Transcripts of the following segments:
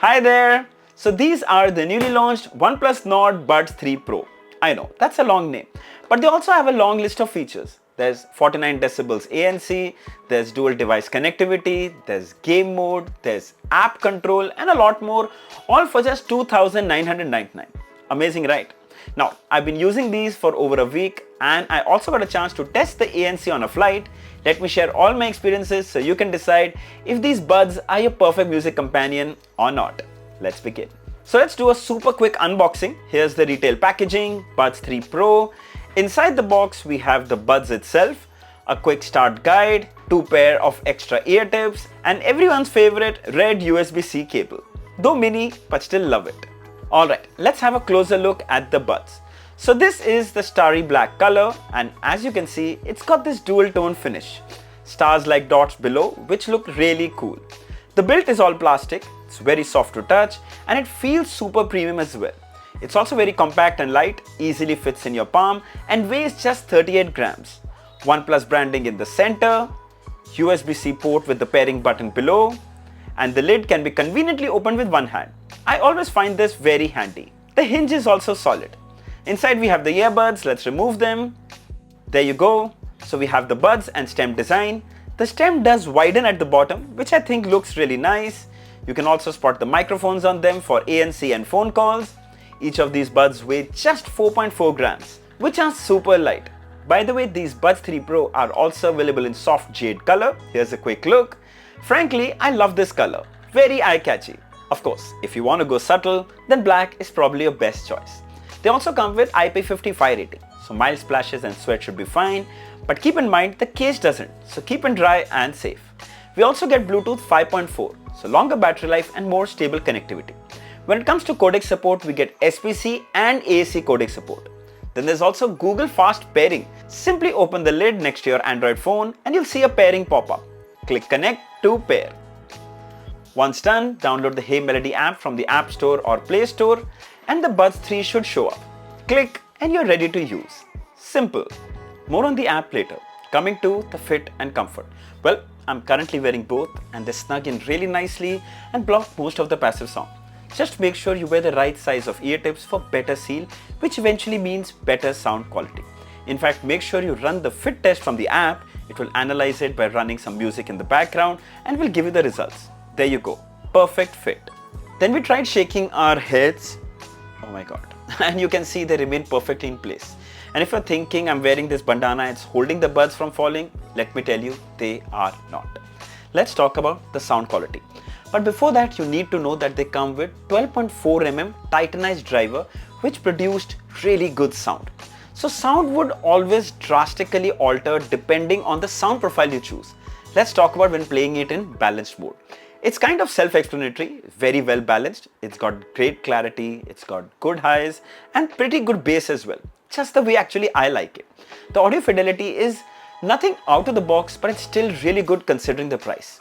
Hi there! So these are the newly launched OnePlus Nord Buds 3 Pro. I know, that's a long name, but they also have a long list of features. There's 49 decibels ANC, there's dual device connectivity, there's game mode, there's app control and a lot more, all for just 2,999. Amazing, right? Now, I've been using these for over a week and I also got a chance to test the ANC on a flight. Let me share all my experiences so you can decide if these buds are your perfect music companion or not. Let's begin. So let's do a super quick unboxing. Here's the retail packaging, Buds 3 Pro. Inside the box, we have the buds itself, a quick start guide, 2 pair of extra ear tips, and everyone's favorite red USB-C cable. Though mini, but still love it. Alright, let's have a closer look at the buds. So this is the starry black color, and as you can see, it's got this dual tone finish. Stars like dots below, which look really cool. The build is all plastic, it's very soft to touch, and it feels super premium as well. It's also very compact and light, easily fits in your palm, and weighs just 38 grams. OnePlus branding in the center, USB-C port with the pairing button below, and the lid can be conveniently opened with one hand. I always find this very handy. The hinge is also solid. Inside we have the earbuds, let's remove them. There you go. So we have the buds and stem design. The stem does widen at the bottom, which I think looks really nice. You can also spot the microphones on them for ANC and phone calls. Each of these buds weigh just 4.4 grams, which are super light. By the way, these Buds 3 Pro are also available in soft jade color. Here's a quick look. Frankly, I love this color. Very eye-catchy. Of course, if you want to go subtle, then black is probably your best choice. They also come with IP55 rating, so mild splashes and sweat should be fine, but keep in mind the case doesn't, so keep it dry and safe. We also get Bluetooth 5.4, so longer battery life and more stable connectivity. When it comes to codec support, we get SPC and AAC codec support. Then there's also Google Fast Pairing. Simply open the lid next to your Android phone and you'll see a pairing pop up. Click Connect to pair. Once done, download the Hey Melody app from the App Store or Play Store and the Buds 3 should show up. Click and you're ready to use. Simple. More on the app later. Coming to the fit and comfort. Well, I'm currently wearing both and they snug in really nicely and block most of the passive sound. Just make sure you wear the right size of ear tips for better seal, which eventually means better sound quality. In fact, make sure you run the fit test from the app. It will analyze it by running some music in the background and will give you the results. There you go. Perfect fit. Then we tried shaking our heads. Oh my god. And you can see they remain perfectly in place. And if you're thinking I'm wearing this bandana, it's holding the buds from falling, let me tell you, they are not. Let's talk about the sound quality. But before that, you need to know that they come with 12.4mm titanized driver, which produced really good sound. So sound would always drastically alter depending on the sound profile you choose. Let's talk about when playing it in balanced mode. It's kind of self-explanatory, very well balanced. It's got great clarity, it's got good highs and pretty good bass as well. Just the way actually I like it. The audio fidelity is nothing out of the box, but it's still really good considering the price.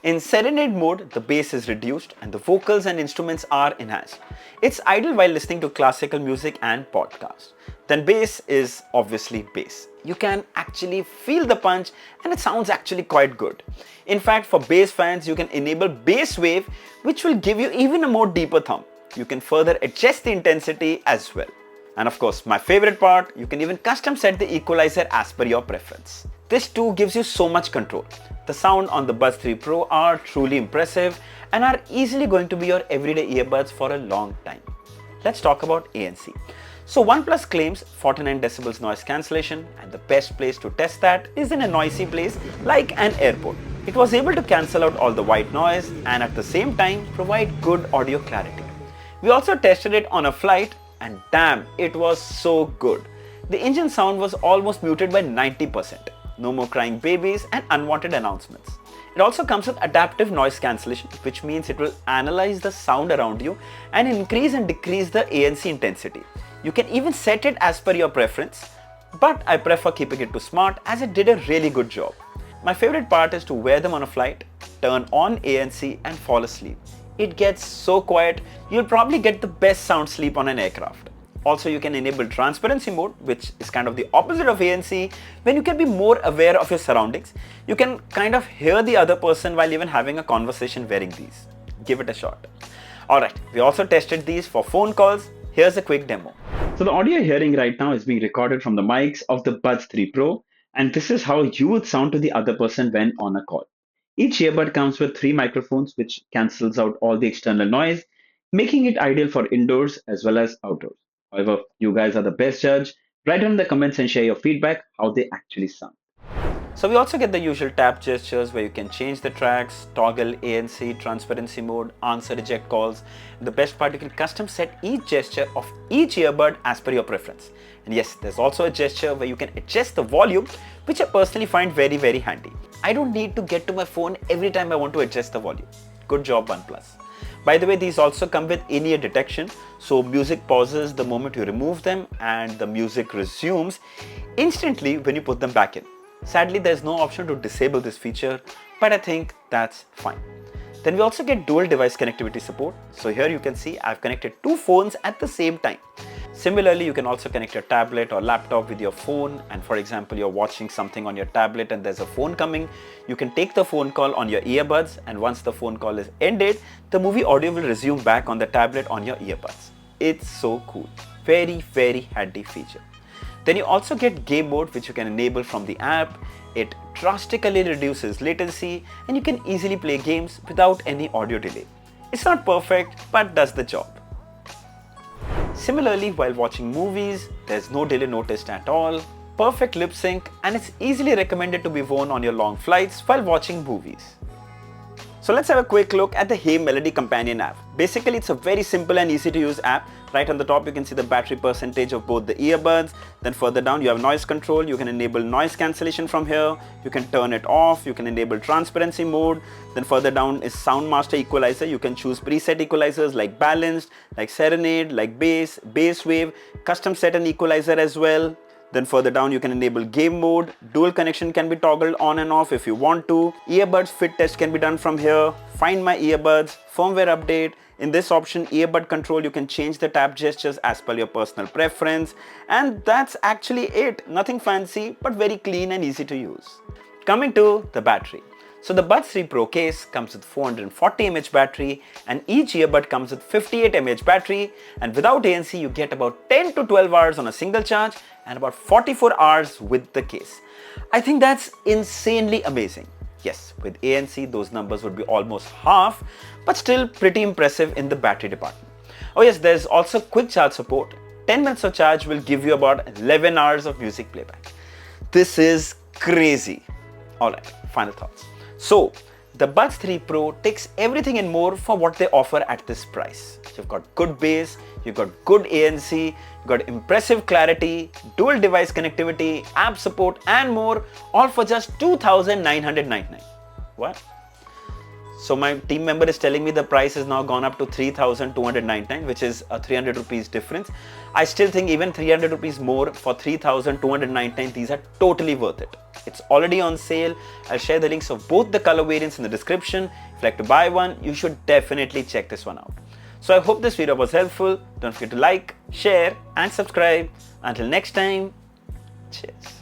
In serenade mode, the bass is reduced and the vocals and instruments are enhanced. It's ideal while listening to classical music and podcasts. Then bass is obviously bass. You can actually feel the punch and it sounds actually quite good. In fact, for bass fans, you can enable bass wave, which will give you even a more deeper thump. You can further adjust the intensity as well. And of course, my favorite part, you can even custom set the equalizer as per your preference. This too gives you so much control. The sound on the Buds 3 Pro are truly impressive and are easily going to be your everyday earbuds for a long time. Let's talk about ANC. So OnePlus claims 49 decibels noise cancellation, and the best place to test that is in a noisy place like an airport. It was able to cancel out all the white noise and at the same time provide good audio clarity. We also tested it on a flight and damn, it was so good. The engine sound was almost muted by 90%. No more crying babies and unwanted announcements. It also comes with adaptive noise cancellation, which means it will analyze the sound around you and increase and decrease the ANC intensity. You can even set it as per your preference, but I prefer keeping it to smart as it did a really good job. My favorite part is to wear them on a flight, turn on ANC and fall asleep. It gets so quiet, you'll probably get the best sound sleep on an aircraft. Also, you can enable transparency mode, which is kind of the opposite of ANC, when you can be more aware of your surroundings. You can kind of hear the other person while even having a conversation wearing these. Give it a shot. Alright, we also tested these for phone calls. Here's a quick demo. So the audio you're hearing right now is being recorded from the mics of the Buds 3 Pro, and this is how you would sound to the other person when on a call. Each earbud comes with three microphones, which cancels out all the external noise, making it ideal for indoors as well as outdoors. However, you guys are the best judge. Write down in the comments and share your feedback how they actually sound. So we also get the usual tap gestures where you can change the tracks, toggle ANC, transparency mode, answer reject calls. The best part, you can custom set each gesture of each earbud as per your preference. And yes, there's also a gesture where you can adjust the volume, which I personally find very, very handy. I don't need to get to my phone every time I want to adjust the volume. Good job, OnePlus. By the way, these also come with in-ear detection, so music pauses the moment you remove them and the music resumes instantly when you put them back in. Sadly, there's no option to disable this feature, but I think that's fine. Then we also get dual device connectivity support. So here you can see I've connected two phones at the same time. Similarly, you can also connect your tablet or laptop with your phone, and for example, you're watching something on your tablet and there's a phone coming, you can take the phone call on your earbuds, and once the phone call is ended, the movie audio will resume back on the tablet on your earbuds. It's so cool. Very, very handy feature. Then you also get game mode, which you can enable from the app. It drastically reduces latency and you can easily play games without any audio delay. It's not perfect, but does the job. Similarly, while watching movies, there's no delay noticed at all, perfect lip sync, and it's easily recommended to be worn on your long flights while watching movies. So let's have a quick look at the Hey Melody Companion app. Basically, it's a very simple and easy to use app. Right on the top, you can see the battery percentage of both the earbuds. Then further down, you have noise control. You can enable noise cancellation from here. You can turn it off. You can enable transparency mode. Then further down is Sound Master Equalizer. You can choose preset equalizers like balanced, like serenade, like bass, bass wave, custom set an equalizer as well. Then further down, you can enable game mode. Dual connection can be toggled on and off if you want to. Earbuds fit test can be done from here. Find my earbuds, firmware update. In this option, earbud control, you can change the tap gestures as per your personal preference. And that's actually it. Nothing fancy, but very clean and easy to use. Coming to the battery. So the Buds 3 Pro case comes with 440 mAh battery, and each earbud comes with 58 mAh battery, and without ANC you get about 10 to 12 hours on a single charge and about 44 hours with the case. I think that's insanely amazing. Yes, with ANC those numbers would be almost half, but still pretty impressive in the battery department. Oh yes, there's also quick charge support. 10 minutes of charge will give you about 11 hours of music playback. This is crazy. Alright, final thoughts. So, the Buds 3 Pro takes everything and more for what they offer at this price. You've got good bass, you've got good ANC, you've got impressive clarity, dual device connectivity, app support and more, all for just $2,999. What? So my team member is telling me the price has now gone up to 3,299, which is a 300 rupees difference. I still think even 300 rupees more for 3,299, these are totally worth it. It's already on sale. I'll share the links of both the color variants in the description. If you'd like to buy one, you should definitely check this one out. So I hope this video was helpful. Don't forget to like, share and subscribe. Until next time, cheers.